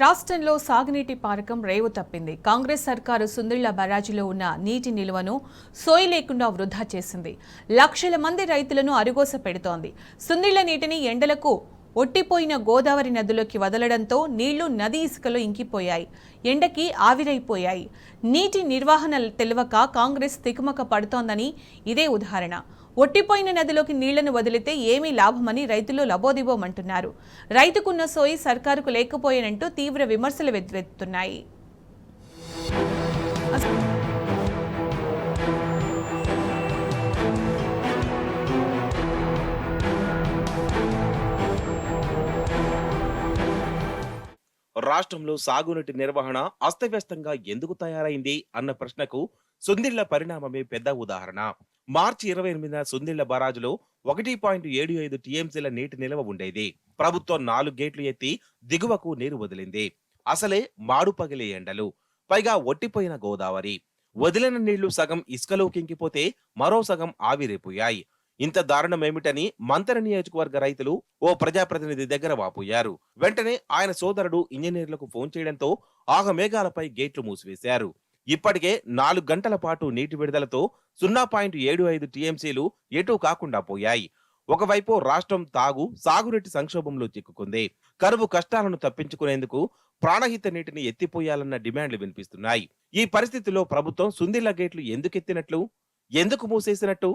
రాష్ట్రంలో సాగునీటి పారకం రేవు తప్పింది. కాంగ్రెస్ సర్కారు సుందిళ్ల బరాజులో ఉన్న నీటి నిల్వను సోయి లేకుండా వృధా చేసింది. లక్షల మంది రైతులను అరుగోస పెడుతోంది. సుందిళ్ల నీటిని ఎండలకు ఒట్టిపోయిన గోదావరి నదిలోకి వదలడంతో నీళ్లు నది ఇసుకలో ఇంకిపోయాయి, ఎండకి ఆవిరైపోయాయి. నీటి నిర్వహణ తెలవక కాంగ్రెస్ తికమక పడుతోందని ఇదే ఉదాహరణ. ఒట్టిపోయిన నదిలోకి నీళ్లను వదిలితే ఏమీ లాభమని రైతులు లబోదిబోమంటున్నారు. రైతుకున్న సోయి సర్కారుకు లేకపోయేనంటూ తీవ్ర విమర్శలు వెల్లువెత్తుతున్నాయి. రాష్ట్రంలో సాగునీటి నిర్వహణ అస్తవ్యస్తంగా ఎందుకు తయారైంది అన్న ప్రశ్నకు సుందిళ్ల పరిణామమే పెద్ద ఉదాహరణ. మార్చి 28న సుందిళ్ల బరాజులో 1.75 టీఎంసీల నీటి నిల్వ ఉండేది. ప్రభుత్వం 4 గేట్లు ఎత్తి దిగువకు నీరు వదిలింది. అసలే మాడు పగిలే ఎండలు, పైగా ఒట్టిపోయిన గోదావరి. వదిలిన నీళ్లు సగం ఇసుకలోకింకిపోతే మరో సగం ఆవిరైపోయాయి. ఇంత దారుణమేమిటని మంతెన నియోజకవర్గ రైతులు ఓ ప్రజాప్రతినిధి దగ్గర వాపోయారు. వెంటనే ఆయన సోదరుడు ఇంజనీర్లకు ఫోన్ చేయడంతో ఆగమేఘాలపై గేట్లు మూసివేశారు. ఇప్పటికే 4 గంటల పాటు నీటి విడుదలతో 0.75 టీఎంసీలు ఎటూ కాకుండా పోయాయి. ఒకవైపు రాష్ట్రం సాగునీటి సంక్షోభంలో చిక్కుకుంది. కరువు కష్టాలను తప్పించుకునేందుకు ప్రాణహిత నీటిని ఎత్తిపోయాలన్న డిమాండ్లు వినిపిస్తున్నాయి. ఈ పరిస్థితిలో ప్రభుత్వం సుందిళ్ల గేట్లు ఎందుకెత్తినట్లు, ఎందుకు మూసేసినట్టు?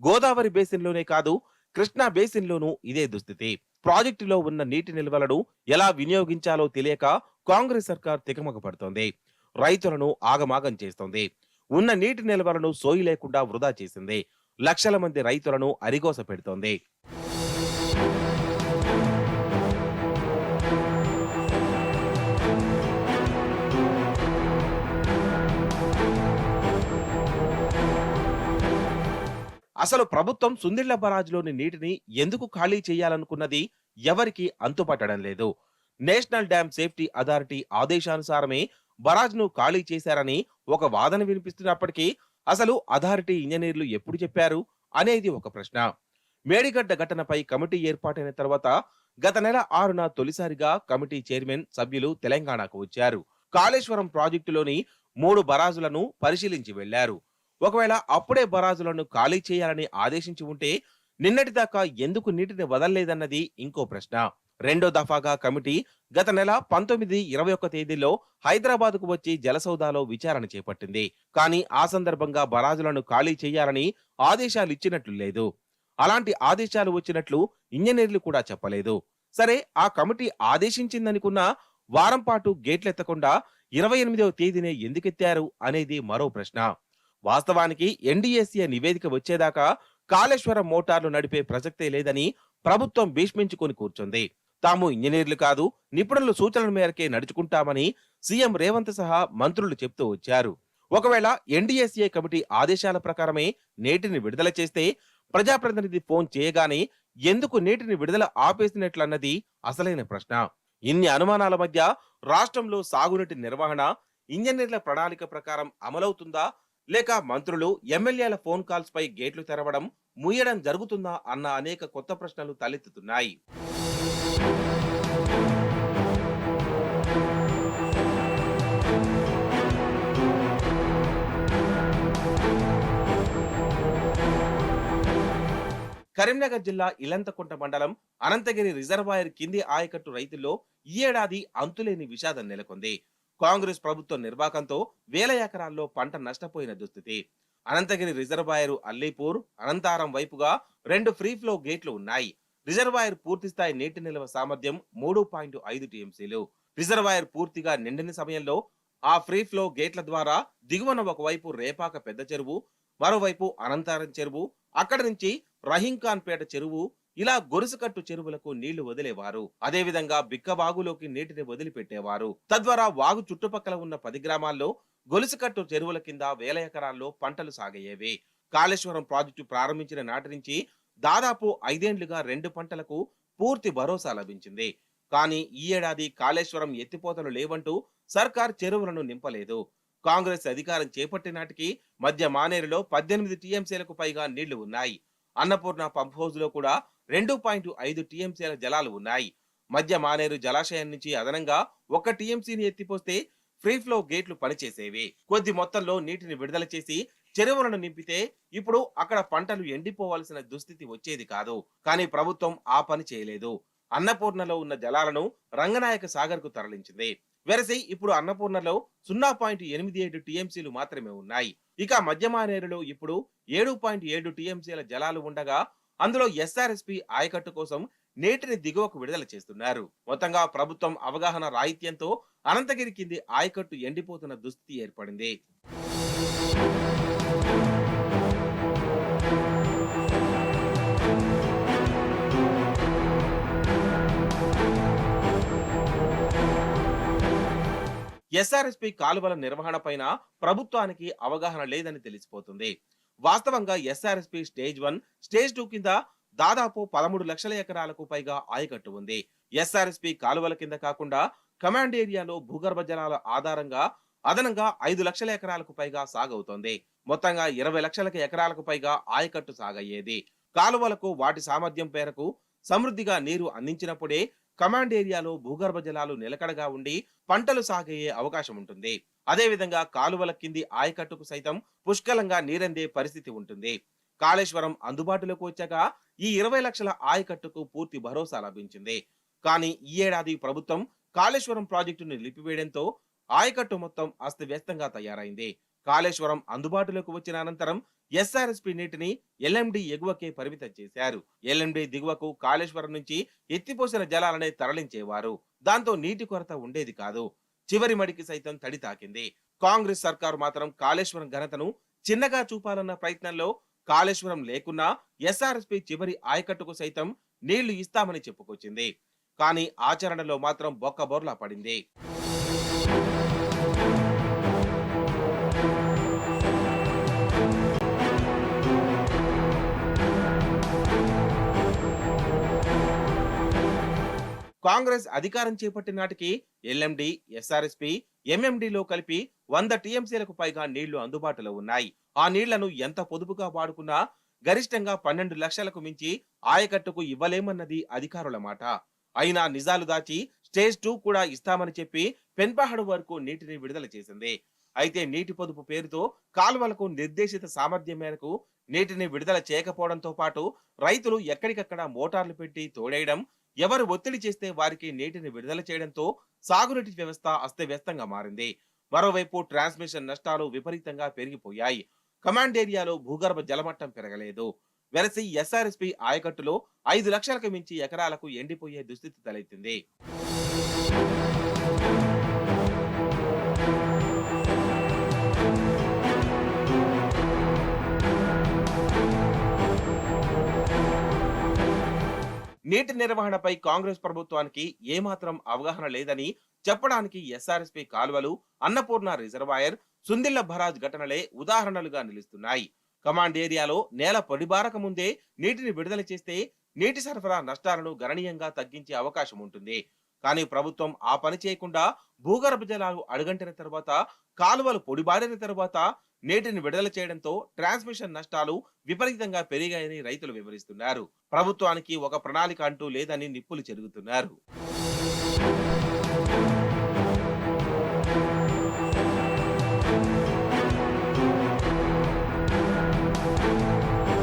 గోదావరి బేసిన్లోనే కాదు, కృష్ణా బేసిన్లోనూ ఇదే దుస్థితి. ప్రాజెక్టులో ఉన్న నీటి నిల్వలను ఎలా వినియోగించాలో తెలియక కాంగ్రెస్ సర్కార్ తికమక పడుతోంది. రైతులను ఆగమాగం చేస్తోంది. ఉన్న నీటి నిల్వలను సోయి లేకుండా వృధా చేసింది. లక్షల మంది రైతులను అరిగోస పెడుతోంది. అసలు ప్రభుత్వం సుందిళ్ల బరాజ్లోని నీటిని ఎందుకు ఖాళీ చేయాలనుకున్నది ఎవరికి అంతుపట్టడం లేదు. నేషనల్ డ్యామ్ సేఫ్టీ అథారిటీ ఆదేశానుసారమే బరాజ్ను ఖాళీ చేశారని ఒక వాదన వినిపిస్తున్నప్పటికీ అసలు అథారిటీ ఇంజనీర్లు ఎప్పుడు చెప్పారు అనేది ఒక ప్రశ్న. మేడిగడ్డ ఘటనపై కమిటీ ఏర్పాటైన తర్వాత గత నెల 6న తొలిసారిగా కమిటీ చైర్మన్ సభ్యులు తెలంగాణకు వచ్చారు. కాళేశ్వరం ప్రాజెక్టులోని 3 బరాజులను పరిశీలించి వెళ్లారు. ఒకవేళ అప్పుడే బరాజులను ఖాళీ చేయాలని ఆదేశించి ఉంటే నిన్నటిదాకా ఎందుకు నీటిని వదల్లేదన్నది ఇంకో ప్రశ్న. రెండో దఫాగా కమిటీ గత నెల 19, 21 తేదీల్లో హైదరాబాద్కు వచ్చి జలసౌదాలో విచారణ చేపట్టింది. కానీ ఆ సందర్భంగా బరాజులను ఖాళీ చేయాలని ఆదేశాలు ఇచ్చినట్లు లేదు. అలాంటి ఆదేశాలు వచ్చినట్లు ఇంజనీర్లు కూడా చెప్పలేదు. సరే, ఆ కమిటీ ఆదేశించిందనుకున్న వారం పాటు గేట్లెత్తకుండా 28వ తేదీనే ఎందుకెత్తారు అనేది మరో ప్రశ్న. వాస్తవానికి ఎన్డీఎస్ఏ నివేదిక వచ్చేదాకా కాళేశ్వరం మోటార్లు నడిపే ప్రసక్తే లేదని ప్రభుత్వం భీష్మించుకొని కూర్చుంది. తాము ఇంజనీర్లు కాదు, నిపుణుల సూచనల మేరకే నడుచుకుంటామని సీఎం రేవంత్ సహా మంత్రులు చెప్తూ వచ్చారు. ఒకవేళ ఎన్డీఎస్ఏ కమిటీ ఆదేశాల ప్రకారమే నీటిని విడుదల చేస్తే ప్రజాప్రతినిధి ఫోన్ చేయగానే ఎందుకు నీటిని విడుదల ఆపేసినట్లన్నది అసలైన ప్రశ్న. ఇన్ని అనుమానాల మధ్య రాష్ట్రంలో సాగునీటి నిర్వహణ ఇంజనీర్ల ప్రణాళిక ప్రకారం అమలవుతుందా, లేక మంత్రులు ఎమ్మెల్యేల ఫోన్ కాల్స్ పై గేట్లు తెరవడం, ముయ్యడం జరుగుతుందా అన్న అనేక కొత్త ప్రశ్నలు తలెత్తుతున్నాయి. కరీంనగర్ జిల్లా ఇలంతకుంట మండలం అనంతగిరి రిజర్వాయర్ కింది ఆయకట్టు రైతుల్లో ఈ ఏడాది అంతులేని విషాదం నెలకొంది. కాంగ్రెస్ ప్రభుత్వం నిర్వాకంతో వేల ఎకరాల్లో పంట నష్టపోయిన దుస్థితి. అనంతగిరి రిజర్వాయర్ అల్లీపూర్, అనంతారం వైపుగా 2 ఫ్రీ ఫ్లో గేట్లు ఉన్నాయి. రిజర్వాయర్ పూర్తిస్థాయి నీటి నిల్వ సామర్థ్యం 3.5 టీఎంసీలు. రిజర్వాయర్ పూర్తిగా నిండిన సమయంలో ఆ ఫ్రీ ఫ్లో గేట్ల ద్వారా దిగువన ఒకవైపు రేపాక పెద్ద చెరువు, మరోవైపు అనంతారం చెరువు, అక్కడి నుంచి రహీంఖాన్ పేట చెరువు, ఇలా గొలుసుకట్టు చెరువులకు నీళ్లు వదిలేవారు. అదేవిధంగా బిక్కవాగులోకి నీటిని వదిలిపెట్టేవారు. తద్వారా వాగు చుట్టుపక్కల ఉన్న 10 గ్రామాల్లో గొలుసుకట్టు చెరువుల కింద వేల ఎకరాల్లో పంటలు సాగయ్యేవి. కాళేశ్వరం ప్రాజెక్టు ప్రారంభించిన నాటి నుంచి దాదాపు 5 ఏళ్లుగా 2 పంటలకు పూర్తి భరోసా లభించింది. కానీ ఈ ఏడాది కాళేశ్వరం ఎత్తిపోతలు లేవంటూ సర్కార్ చెరువులను నింపలేదు. కాంగ్రెస్ అధికారం చేపట్టే నాటికి మధ్య మానేరులో 18 టీఎంసీలకు పైగా నీళ్లు ఉన్నాయి. అన్నపూర్ణ పంప్ హౌజ్ లో కూడా 2.5 టీఎంసీల జలాలు ఉన్నాయి. మధ్య మానేరు జలాశయం నుంచి అదనంగా 1 టీఎంసీని ఎత్తిపోస్తే ఫ్రీ ఫ్లో గేట్లు పనిచేసేవి. కొద్ది మొత్తంలో నీటిని విడుదల చేసి చెరువులను నింపితే ఇప్పుడు అక్కడ పంటలు ఎండిపోవాల్సిన దుస్థితి వచ్చేది కాదు. కానీ ప్రభుత్వం ఆ పని చేయలేదు. అన్నపూర్ణలో ఉన్న జలాలను రంగనాయక సాగర్ కు తరలించింది. వెరసి ఇప్పుడు అన్నపూర్ణలో 0.87 టీఎంసీలు మాత్రమే ఉన్నాయి. ఇక మధ్య మానేరులో ఇప్పుడు 7.7 టీఎంసీల జలాలు ఉండగా అందులో ఎస్ఆర్ఎస్పి ఆయకట్టు కోసం నీటిని దిగువకు విడుదల చేస్తున్నారు. మొత్తంగా ప్రభుత్వం అవగాహన రాహిత్యంతో అనంతగిరి కింది ఆయకట్టు ఎండిపోతున్న దుస్థితి ఏర్పడింది. ఎస్ఆర్ఎస్పి కాలువల నిర్వహణపైన ప్రభుత్వానికి అవగాహన లేదని తెలిసిపోతుంది. వాస్తవంగా ఎస్ఆర్ఎస్పి స్టేజ్ 1, స్టేజ్ 2 కింద దాదాపు 13 లక్షల ఎకరాలకు పైగా ఆయకట్టు ఉంది. ఎస్ఆర్ఎస్పి కాలువల కింద కాకుండా కమాండ్ ఏరియాలో భూగర్భ జలాల ఆధారంగా అదనంగా 5 లక్షల ఎకరాలకు పైగా సాగవుతోంది. మొత్తంగా 20 లక్షల ఎకరాలకు పైగా ఆయకట్టు సాగయ్యేది. కాలువలకు వాటి సామర్థ్యం మేరకు సమృద్ధిగా నీరు అందించినప్పుడే కమాండ్ ఏరియాలో భూగర్భ జలాలు నిలకడగా ఉండి పంటలు సాగయ్యే అవకాశం ఉంటుంది. అదేవిధంగా కాలువల కింది ఆయకట్టుకు సైతం పుష్కలంగా నీరందే పరిస్థితి ఉంటుంది. కాళేశ్వరం అందుబాటులోకి వచ్చాక ఈ 20 లక్షల ఆయకట్టుకు పూర్తి భరోసా లభించింది. కానీ ఈ ఏడాది ప్రభుత్వం కాళేశ్వరం ప్రాజెక్టును నిలిపివేయడంతో ఆయకట్టు మొత్తం అస్తవ్యస్తంగా తయారైంది. కాళేశ్వరం అందుబాటులోకి వచ్చిన అనంతరం ఎస్ఆర్ఎస్పి నీటిని ఎల్ఎండి ఎగువకే పరిమితం చేశారు. ఎల్ఎండి దిగువకు కాళేశ్వరం నుంచి ఎత్తిపోసిన జలాలనే తరలించేవారు. దాంతో నీటి కొరత ఉండేది కాదు. చివరి మడికి సైతం తడి తాకింది. కాంగ్రెస్ సర్కారు మాత్రం కాళేశ్వరం ఘనతను చిన్నగా చూపాలన్న ప్రయత్నంలో కాళేశ్వరం లేకున్నా ఎస్ఆర్ఎస్పి చివరి ఆయకట్టుకు సైతం నీళ్లు ఇస్తామని చెప్పుకొచ్చింది. కానీ ఆచరణలో మాత్రం బొక్కబోర్లా పడింది. కాంగ్రెస్ అధికారం చేపట్టిన నాటికి ఎల్ఎండి, ఎస్ఆర్ఎస్పి, ఎంఎండిలో కలిపి 100 టీఎంసీలకు పైగా నీళ్లు అందుబాటులో ఉన్నాయి. ఆ నీళ్లను ఎంత పొదుపుగా వాడుకున్నా గరిష్టంగా 12 లక్షలకు మించి ఆయకట్టుకు ఇవ్వలేమన్నది అధికారుల మాట. అయినా నిజాలు దాచి స్టేజ్ 2 కూడా ఇస్తామని చెప్పి పెన్పహాడు వరకు నీటిని విడుదల చేసింది. అయితే నీటి పొదుపు పేరుతో కాలువలకు నిర్దేశిత సామర్థ్యం మేరకు నీటిని విడుదల చేయకపోవడంతో పాటు రైతులు ఎక్కడికక్కడ మోటార్లు పెట్టి తోడేయడం, ఎవరు ఒత్తిడి చేస్తే వారికి నీటిని విడుదల చేయడంతో సాగునీటి వ్యవస్థ అస్తవ్యస్తంగా మారింది. మరోవైపు ట్రాన్స్మిషన్ నష్టాలు విపరీతంగా పెరిగిపోయాయి. కమాండ్ ఏరియాలో భూగర్భ జలమట్టం పెరగలేదు. వెరసి ఎస్ఆర్ఎస్పి ఆయకట్టులో 5 లక్షలకు మించి ఎకరాలకు ఎండిపోయే దుస్థితి తలెత్తింది. నీటి నిర్వహణపై కాంగ్రెస్ ప్రభుత్వానికి ఏమాత్రం అవగాహన లేదని చెప్పడానికి ఎస్ఆర్ఎస్పి కాలువలు, అన్నపూర్ణ రిజర్వాయర్, సుందిళ్ల బరాజ్ ఘటనలే ఉదాహరణలుగా నిలుస్తున్నాయి. కమాండ్ ఏరియాలో నేల పొడిబారక ముందే నీటిని విడుదల చేస్తే నీటి సరఫరా నష్టాలను గణనీయంగా తగ్గించే అవకాశం ఉంటుంది. కానీ ప్రభుత్వం ఆ పని చేయకుండా భూగర్భ జలాలు అడుగంటిన తర్వాత, కాలువలు పొడిబారిన తర్వాత నీటిని విడుదల చేయడంతో ట్రాన్స్మిషన్ నష్టాలు విపరీతంగా పెరిగాయని రైతులు వివరిస్తున్నారు. ప్రభుత్వానికి ఒక ప్రణాళిక అంటూ లేదని నిప్పులు చెరుగుతున్నారు.